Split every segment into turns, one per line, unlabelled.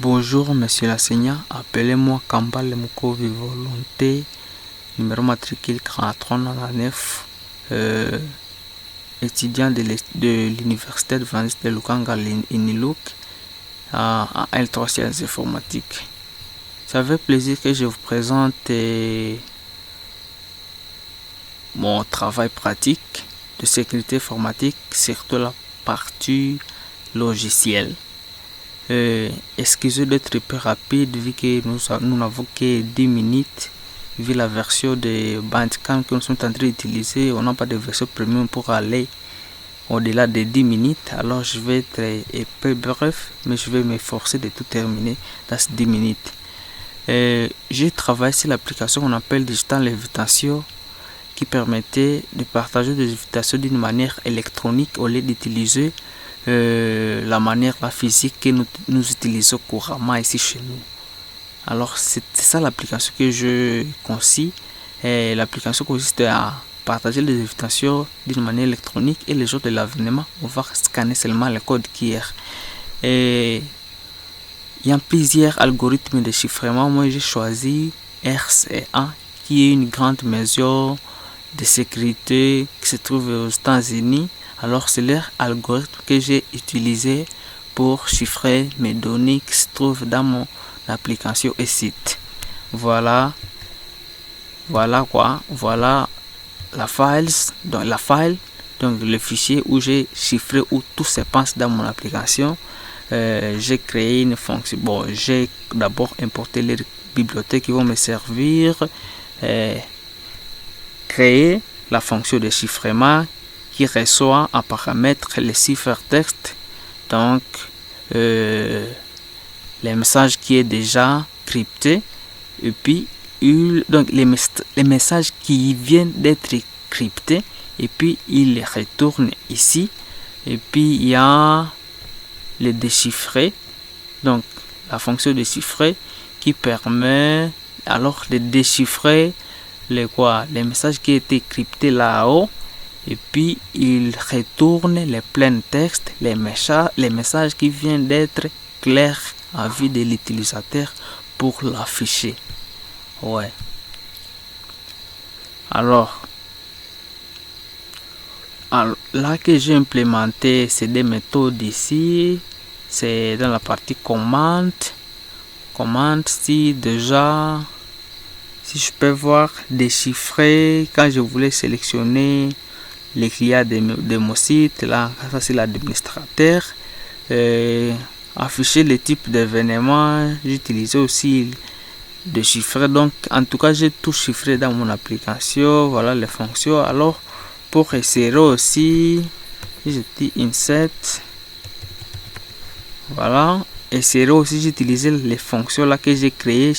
Bonjour, monsieur l'enseignant. Appelez-moi Kambale Mukovi Volonté, numéro matricule 4399, étudiant de l'université adventiste de Lukanga Iniluk en L3 sciences informatiques. Ça fait plaisir que je vous présente mon travail pratique de sécurité informatique, surtout la partie logicielle. Excusez d'être peu rapide vu que nous n'avons que 10 minutes vu la version de Bandicam que nous sommes en train d'utiliser. On n'a pas de version premium pour aller au-delà de 10 minutes. Alors je vais être un peu bref, mais je vais m'efforcer de tout terminer dans ces 10 minutes. J'ai travaillé sur l'application qu'on appelle Digital Invitation qui permettait de partager des invitations d'une manière électronique au lieu d'utiliser la manière physique que nous utilisons couramment ici chez nous. Alors c'est ça l'application que je conçus. L'application consiste à partager les invitations d'une manière électronique et les jours de l'avènement, on va scanner seulement le code QR. Il y a plusieurs algorithmes de chiffrement. Moi j'ai choisi RCA qui est une grande mesure de sécurité qui se trouve aux États-Unis. Alors c'est leur algorithme que j'ai utilisé pour chiffrer mes données qui se trouvent dans mon application et site. Voilà la file, donc le fichier où j'ai chiffré où tout se passe dans mon application. J'ai créé une fonction. J'ai d'abord importé les bibliothèques qui vont me servir, créer la fonction de chiffrement qui reçoit en paramètre les ciphertextes, donc les messages qui est déjà crypté, et puis donc les messages qui viennent d'être cryptés, et puis il les retourne ici, et puis il y a les déchiffrer, donc la fonction déchiffrer qui permet alors de déchiffrer les messages qui étaient cryptés là-haut, et puis il retourne les pleins textes, les messages qui viennent d'être clairs à vue de l'utilisateur pour l'afficher. Alors là que j'ai implémenté ces deux méthodes ici, c'est dans la partie commande. Si je peux voir déchiffrer quand je voulais sélectionner les clients de mon site, là ça c'est l'administrateur. Afficher le type d'événement, j'utilisais aussi de chiffrer, donc en tout cas j'ai tout chiffré dans mon application. Voilà les fonctions. Alors pour essayer aussi, j'ai dit insert, voilà, essayer aussi j'utilisais les fonctions là que j'ai créées.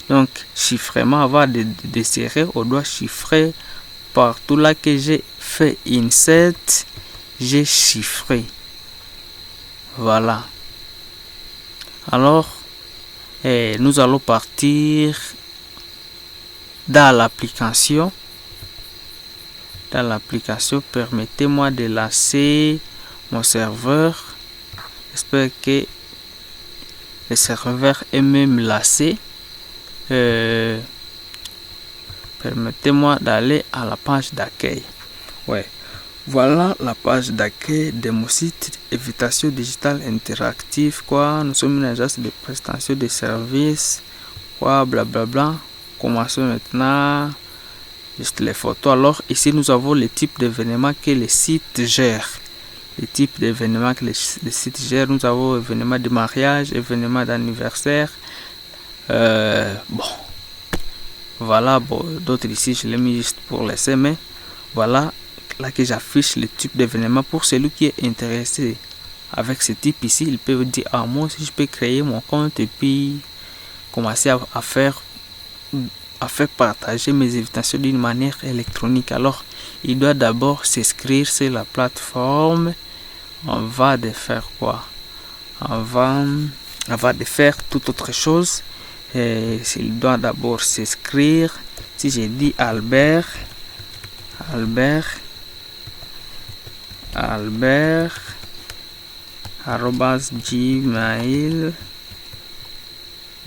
Donc chiffrement, avant de serrer, on doit chiffrer partout là que j'ai fait insert, j'ai chiffré. Voilà. Alors nous allons partir dans l'application. Permettez-moi de lancer mon serveur. J'espère que le serveur est même lancé. Permettez-moi d'aller à la page d'accueil. Voilà la page d'accueil de mon site Invitation Digitale Interactive. Nous sommes une agence de prestation de services. Blablabla. Commençons maintenant. Juste les photos. Alors ici nous avons le type d'événement que le site gère. Le type d'événement que le site gère. Nous avons événement de mariage, événement d'anniversaire. Voilà, d'autres ici je l'ai mis juste pour laisser, mais voilà là que j'affiche le type d'événement. Pour celui qui est intéressé avec ce type ici, il peut dire moi aussi je peux créer mon compte et puis commencer à faire partager mes invitations d'une manière électronique. Alors il doit d'abord s'inscrire sur la plateforme. On va de faire avant de faire toute autre chose, il doit d'abord s'inscrire. Si j'ai dit Albert @gmail.com.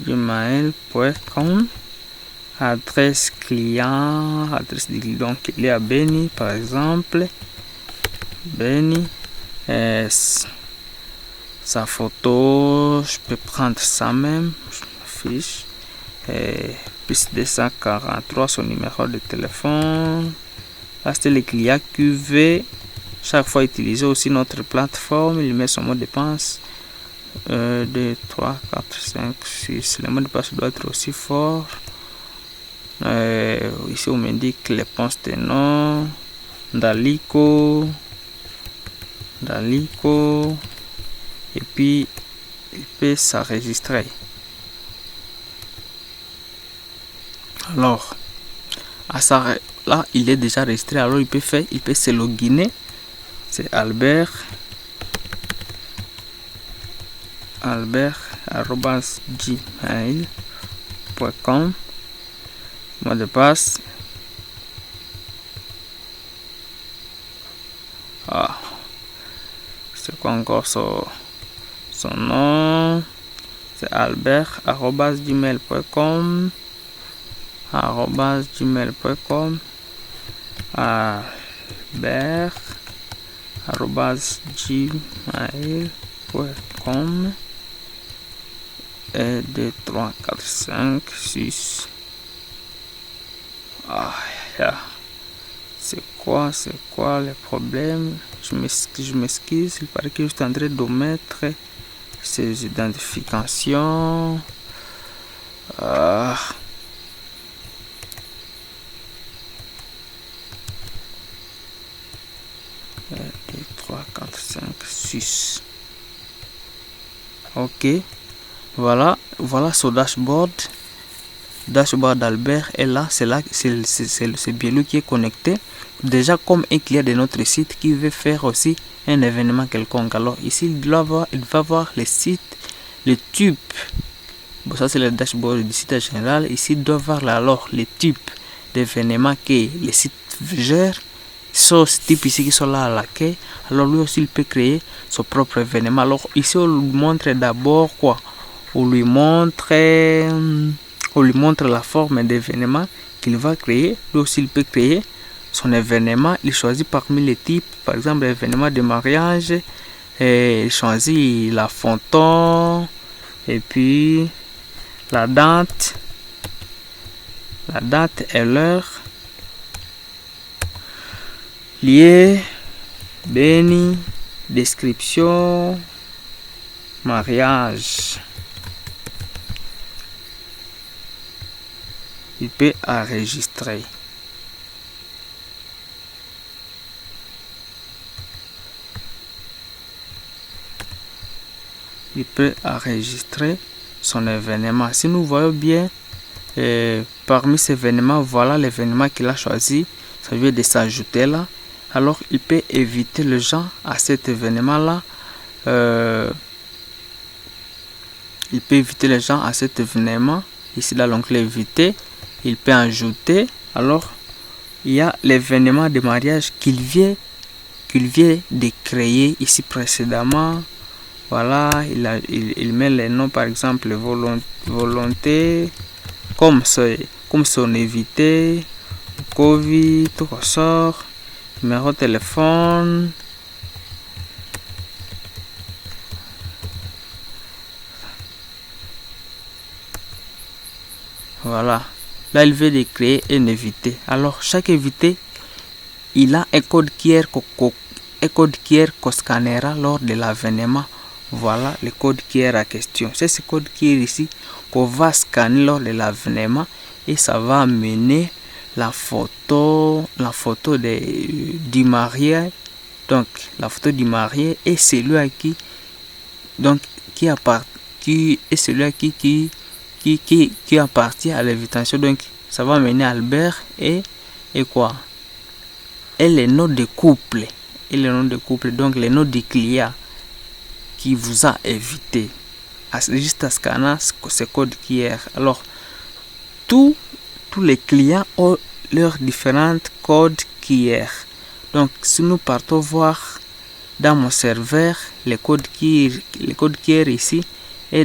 gmail.com. Adresse client, adresse donc il est à Beni par exemple. Beni. Sa photo, je peux prendre ça même. Fiche. Plus 243, son numéro de téléphone. Là, c'est le client qui veut chaque fois utiliser aussi notre plateforme. Il met son mot de passe. 2, 3, 4, 5, 6. Le mot de passe doit être aussi fort. Ici, on m'indique les postes de nom. Daliko. Et puis, il peut s'enregistrer. Alors, là, il est déjà enregistré. Alors, il peut se loginer. C'est albert@gmail.com. Mot de passe. C'est quoi encore son nom? C'est albert@gmail.com. albert@gmail.com. 1, 2, 3, 4, 5, 6. C'est quoi le problème? Je m'excuse, il paraît que je suis en train de mettre ces identifications. 1, 2, 3, 4, 5, 6. Ok. Voilà son dashboard d'Albert est là. C'est bien lui qui est connecté. Déjà comme un client de notre site qui veut faire aussi un événement quelconque. Alors ici il va voir les sites, les types. Bon, ça c'est le dashboard du site en général. Ici il doit voir alors les types d'événements que les sites gèrent. Ce type ici qui sont là à l'accueil. Alors lui aussi il peut créer son propre événement. Alors ici on lui montre d'abord quoi? On lui montre la forme d'événement qu'il va créer. Lui aussi il peut créer son événement. Il choisit parmi les types, par exemple l'événement de mariage, et il choisit la photo et puis la date et l'heure. Lié, Beni, description, mariage. Il peut enregistrer. Il peut enregistrer son événement. Si nous voyons bien, parmi ces événements, voilà l'événement qu'il a choisi. Ça vient de s'ajouter là. Alors, il peut inviter les gens à cet événement-là. Il peut inviter les gens à cet événement. Ici, dans l'onglet inviter, il peut ajouter. Alors, il y a l'événement de mariage qu'il vient de créer ici précédemment. Voilà, il met les noms, par exemple, volonté, comme son invité, Covid, tout ressort, numéro de téléphone. Voilà. Là, il veut de créer un invité. Alors, chaque invité, il a un code QR qu'on scannera lors de l'événement. Voilà le code QR à question. C'est ce code QR ici qu'on va scanner lors de l'événement et ça va amener la photo du marié. Donc, la photo du marié et celui à qui appartient à l'invitation. Donc, ça va mener Albert et quoi? Et les noms de couple. Donc, les noms du client qui vous a invité. Juste à scanner ce code QR. Alors, tous les clients ont leurs différents codes QR. Donc, si nous partons voir dans mon serveur, les codes QR ici est